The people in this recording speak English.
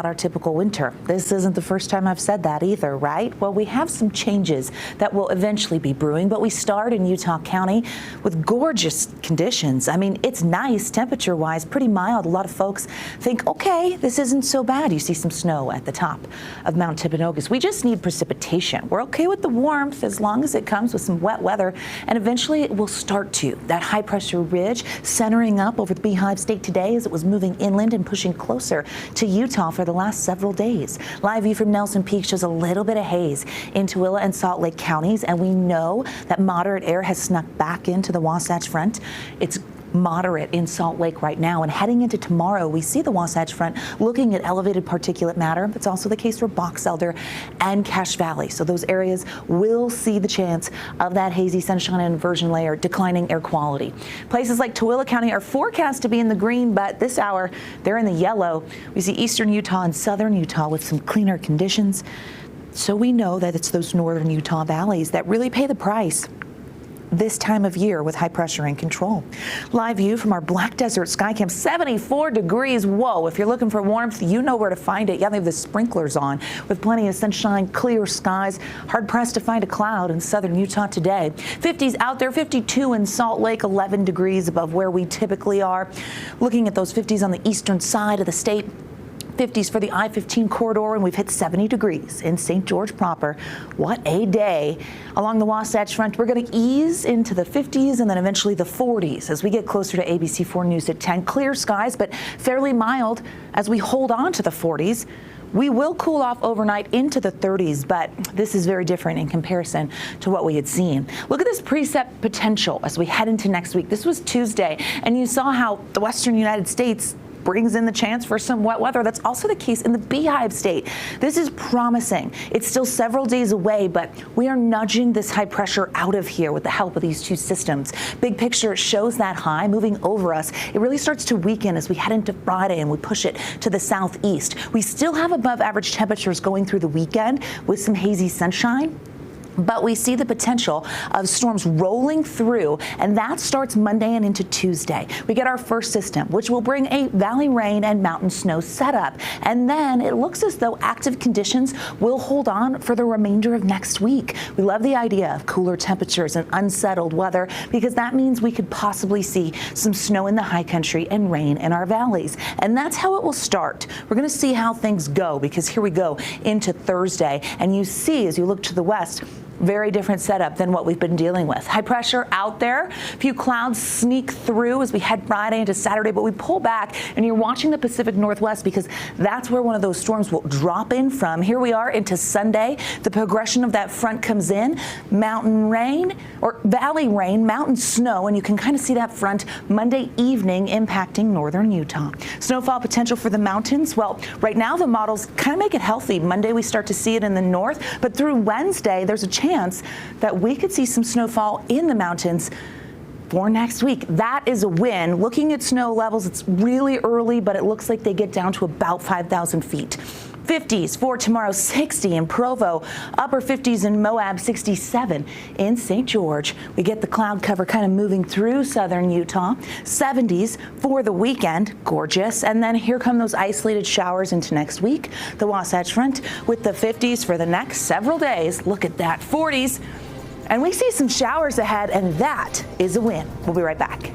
our typical winter. This isn't the first time I've said that either, right? Well, we have some changes that will eventually be brewing, but we start in Utah County with gorgeous conditions. I mean, it's nice temperature-wise, pretty mild. A lot of folks think, okay, this isn't so bad. You see some snow at the top of Mount Timpanogos. We just need precipitation. We're okay with the warmth as long as it comes with some wet weather, and eventually it will start to. That high-pressure ridge centering up over the Beehive State today as it was moving inland and pushing closer to Utah for the last several days. Live view from Nelson Peak shows a little bit of haze in Tooele and Salt Lake counties, and we know that moderate air has snuck back into the Wasatch Front. It's moderate in Salt Lake right now, and heading into tomorrow we see the Wasatch Front looking at elevated particulate matter. It's also the case for Box Elder and Cache Valley, so those areas will see the chance of that hazy sunshine and inversion layer, declining air quality. Places like Tooele County are forecast to be in the green, but this hour they're in the yellow. We see eastern Utah and southern Utah with some cleaner conditions, so we know that it's those northern Utah valleys that really pay the price this time of year with high pressure in control. Live view from our Black Desert Sky Camp, 74 degrees. Whoa, if you're looking for warmth, you know where to find it. Yeah, they have the sprinklers on with plenty of sunshine, clear skies. Hard pressed to find a cloud in southern Utah today. 50s out there, 52 in Salt Lake, 11 degrees above where we typically are. Looking at those 50s on the eastern side of the state. 50s for the I-15 corridor, and we've hit 70 degrees in St. George proper. What a day. Along the Wasatch Front, we're going to ease into the 50s and then eventually the 40s as we get closer to ABC4 News at 10. Clear skies, but fairly mild as we hold on to the 40s. We will cool off overnight into the 30s, but this is very different in comparison to what we had seen. Look at this precip potential as we head into next week. This was Tuesday, and you saw how the western United States brings in the chance for some wet weather. That's also the case in the Beehive State. This is promising. It's still several days away, but we are nudging this high pressure out of here with the help of these two systems. Big picture shows that high moving over us. It really starts to weaken as we head into Friday and we push it to the southeast. We still have above average temperatures going through the weekend with some hazy sunshine, but we see the potential of storms rolling through, and that starts Monday and into Tuesday. We get our first system, which will bring a valley rain and mountain snow setup. And then it looks as though active conditions will hold on for the remainder of next week. We love the idea of cooler temperatures and unsettled weather because that means we could possibly see some snow in the high country and rain in our valleys. And that's how it will start. We're going to see how things go because here we go into Thursday. And you see, as you look to the west, very different setup than what we've been dealing with. High pressure out there. A few clouds sneak through as we head Friday into Saturday, but we pull back and you're watching the Pacific Northwest because that's where one of those storms will drop in from. Here we are into Sunday. The progression of that front comes in. Mountain rain or valley rain, mountain snow, and you can kind of see that front Monday evening impacting northern Utah. Snowfall potential for the mountains. Well, right now the models kind of make it healthy. Monday we start to see it in the north, but through Wednesday there's a chance that we could see some snowfall in the mountains for next week. That is a win. Looking at snow levels, it's really early, but it looks like they get down to about 5,000 feet. 50s for tomorrow, 60 in Provo, upper 50s in Moab, 67 in St. George. We get the cloud cover kind of moving through southern Utah. 70s for the weekend, gorgeous. And then here come those isolated showers into next week. The Wasatch Front with the 50s for the next several days. Look at that, 40s. And we see some showers ahead, and that is a win. We'll be right back.